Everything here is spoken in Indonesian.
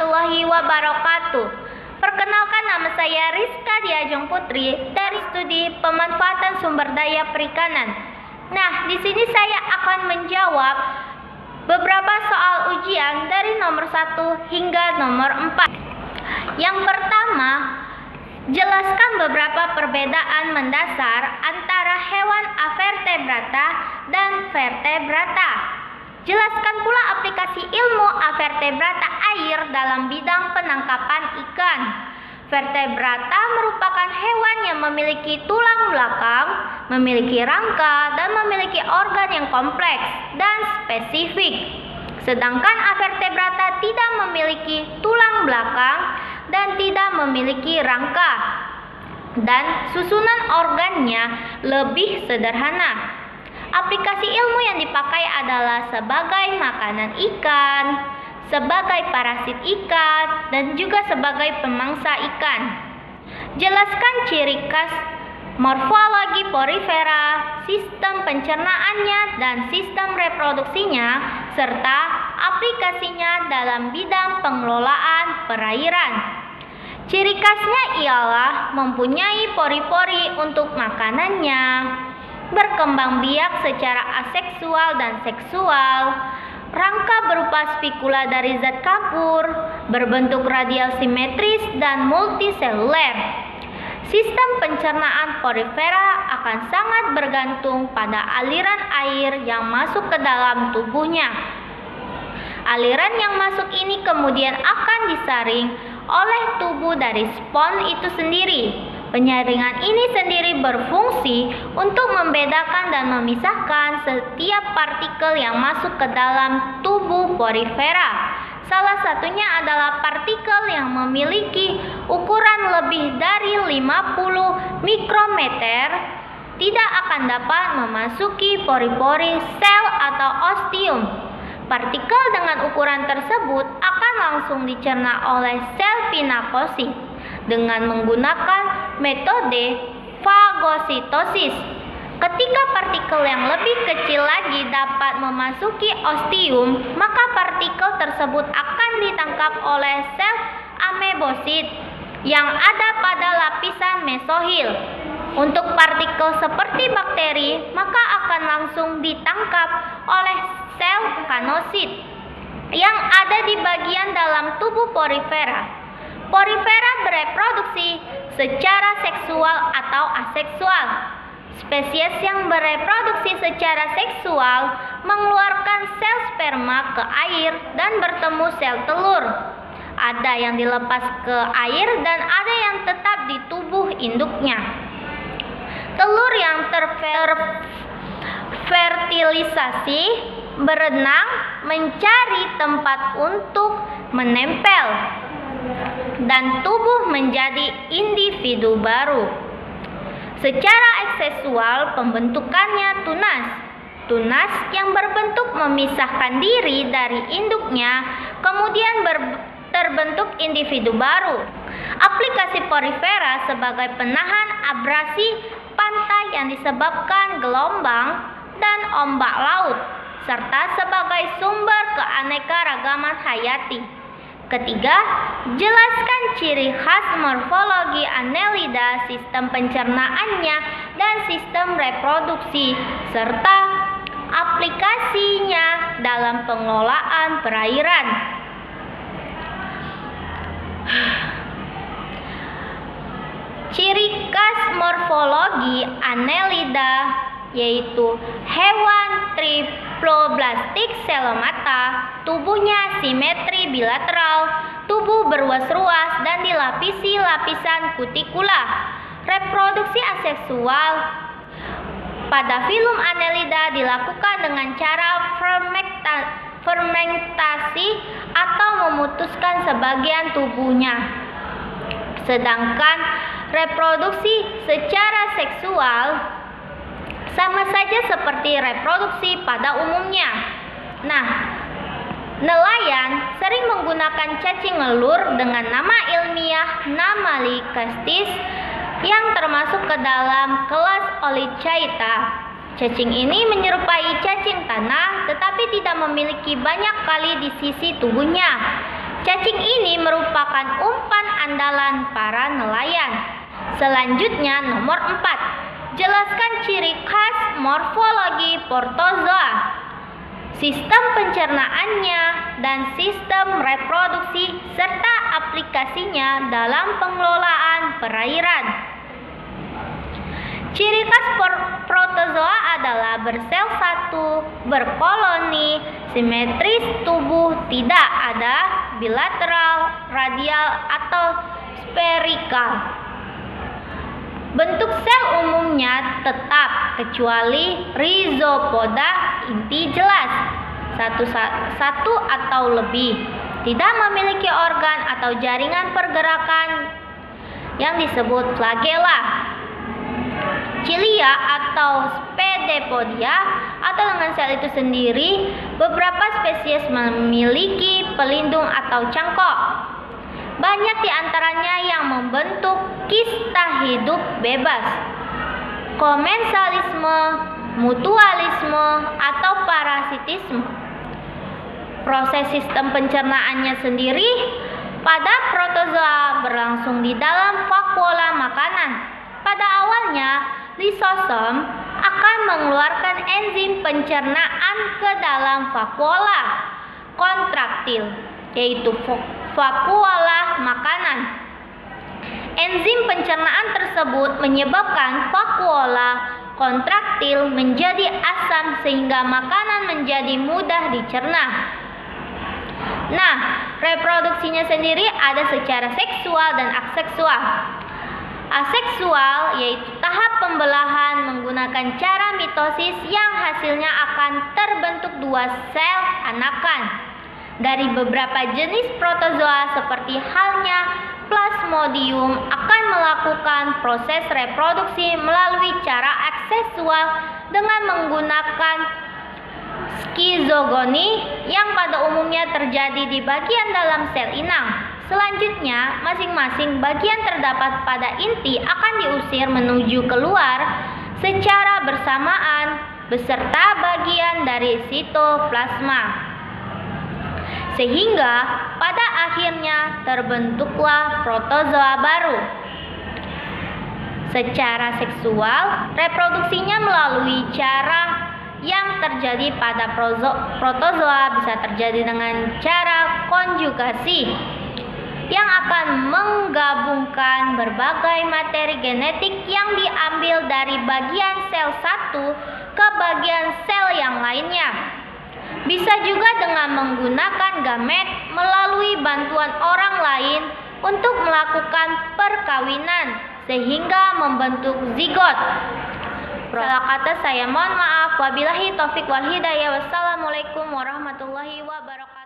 warahmatullahi wabarakatuh. Perkenalkan, nama saya Rizka Diajeng Putri dari Studi Pemanfaatan Sumber Daya Perikanan. Nah, di sini saya akan menjawab beberapa soal ujian dari nomor 1 hingga nomor 4. Yang pertama, jelaskan beberapa perbedaan mendasar antara hewan avertebrata dan vertebrata. Jelaskan pula aplikasi ilmu avertebrata air dalam bidang penangkapan ikan. Vertebrata merupakan hewan yang memiliki tulang belakang, memiliki rangka, dan memiliki organ yang kompleks dan spesifik. Sedangkan avertebrata tidak memiliki tulang belakang dan tidak memiliki rangka, dan susunan organnya lebih sederhana. Aplikasi ilmu yang dipakai adalah sebagai makanan ikan, sebagai parasit ikan, dan juga sebagai pemangsa ikan. Jelaskan ciri khas morfologi porifera, sistem pencernaannya, dan sistem reproduksinya, serta aplikasinya dalam bidang pengelolaan perairan. Ciri khasnya ialah mempunyai pori-pori untuk makanannya, berkembang biak secara aseksual dan seksual, rangka berupa spikula dari zat kapur, berbentuk radial simetris dan multiseluler. Sistem pencernaan porifera akan sangat bergantung pada aliran air yang masuk ke dalam tubuhnya. Aliran yang masuk ini kemudian akan disaring oleh tubuh dari spons itu sendiri. Penyaringan ini sendiri berfungsi untuk membedakan dan memisahkan setiap partikel yang masuk ke dalam tubuh porifera. Salah satunya adalah partikel yang memiliki ukuran lebih dari 50 mikrometer tidak akan dapat memasuki pori-pori sel atau ostium. Partikel dengan ukuran tersebut akan langsung dicerna oleh sel pinakosit dengan menggunakan metode fagositosis. Ketika partikel yang lebih kecil lagi dapat memasuki ostium, maka partikel tersebut akan ditangkap oleh sel amebosit yang ada pada lapisan mesohil. Untuk partikel seperti bakteri, maka akan langsung ditangkap oleh sel kanosit yang ada di bagian dalam tubuh porifera. Porifera bereproduksi secara seksual atau aseksual. Spesies yang bereproduksi secara seksual mengeluarkan sel sperma ke air dan bertemu sel telur. Ada yang dilepas ke air dan ada yang tetap di tubuh induknya. Telur yang terfertilisasi berenang mencari tempat untuk menempel, dan tubuh menjadi individu baru. Secara ekseksual pembentukannya tunas. Tunas yang berbentuk memisahkan diri dari induknya, kemudian terbentuk individu baru. Aplikasi porifera sebagai penahan abrasi pantai yang disebabkan gelombang dan ombak laut, serta sebagai sumber keanekaragaman hayati. Ketiga, jelaskan ciri khas morfologi Annelida, sistem pencernaannya, dan sistem reproduksi, serta aplikasinya dalam pengelolaan perairan. Ciri khas morfologi Annelida yaitu hewan triploblastik selomata, tubuhnya simetri bilateral, tubuh berruas-ruas dan dilapisi lapisan kutikula. Reproduksi aseksual pada filum Annelida dilakukan dengan cara fermentasi atau memutuskan sebagian tubuhnya. Sedangkan reproduksi secara seksual sama saja seperti reproduksi pada umumnya. Nah, nelayan sering menggunakan cacing ngelur dengan nama ilmiah Namalicastis yang termasuk ke dalam kelas Olichaeta. Cacing ini menyerupai cacing tanah tetapi tidak memiliki banyak kali di sisi tubuhnya. Cacing ini merupakan umpan andalan para nelayan. Selanjutnya nomor 4. Jelaskan ciri khas morfologi protozoa, sistem pencernaannya, dan sistem reproduksi serta aplikasinya dalam pengelolaan perairan. Ciri khas protozoa adalah bersel satu, berkoloni, simetris tubuh, tidak ada bilateral, radial, atau spherical. Bentuk sel umumnya tetap kecuali rhizopoda inti jelas, satu atau lebih, tidak memiliki organ atau jaringan pergerakan yang disebut flagella. Cilia atau Spedepodia atau dengan sel itu sendiri, beberapa spesies memiliki pelindung atau cangkok. Banyak di antaranya yang membentuk kista hidup bebas, komensalisme, mutualisme, atau parasitisme. Proses sistem pencernaannya sendiri pada protozoa berlangsung di dalam vakuola makanan. Pada awalnya, lisosom akan mengeluarkan enzim pencernaan ke dalam vakuola kontraktil, yaitu vakuola makanan. Enzim pencernaan tersebut menyebabkan vakuola kontraktil menjadi asam sehingga makanan menjadi mudah dicerna. Nah, reproduksinya sendiri ada secara seksual dan aseksual. Aseksual yaitu tahap pembelahan menggunakan cara mitosis yang hasilnya akan terbentuk dua sel anakan. Dari beberapa jenis protozoa seperti halnya Plasmodium akan melakukan proses reproduksi melalui cara aseksual dengan menggunakan skizogoni yang pada umumnya terjadi di bagian dalam sel inang. Selanjutnya, masing-masing bagian terdapat pada inti akan diusir menuju keluar secara bersamaan beserta bagian dari sitoplasma. Sehingga pada akhirnya terbentuklah protozoa baru. Secara seksual, reproduksinya melalui cara yang terjadi pada protozoa bisa terjadi dengan cara konjugasi yang akan menggabungkan berbagai materi genetik yang diambil dari bagian sel satu ke bagian sel yang lainnya. Bisa juga dengan menggunakan gamet melalui bantuan orang lain untuk melakukan perkawinan sehingga membentuk zigot. Salah kata saya mohon maaf. Wabillahi taufik wal hidayah. Wassalamualaikum warahmatullahi wabarakatuh.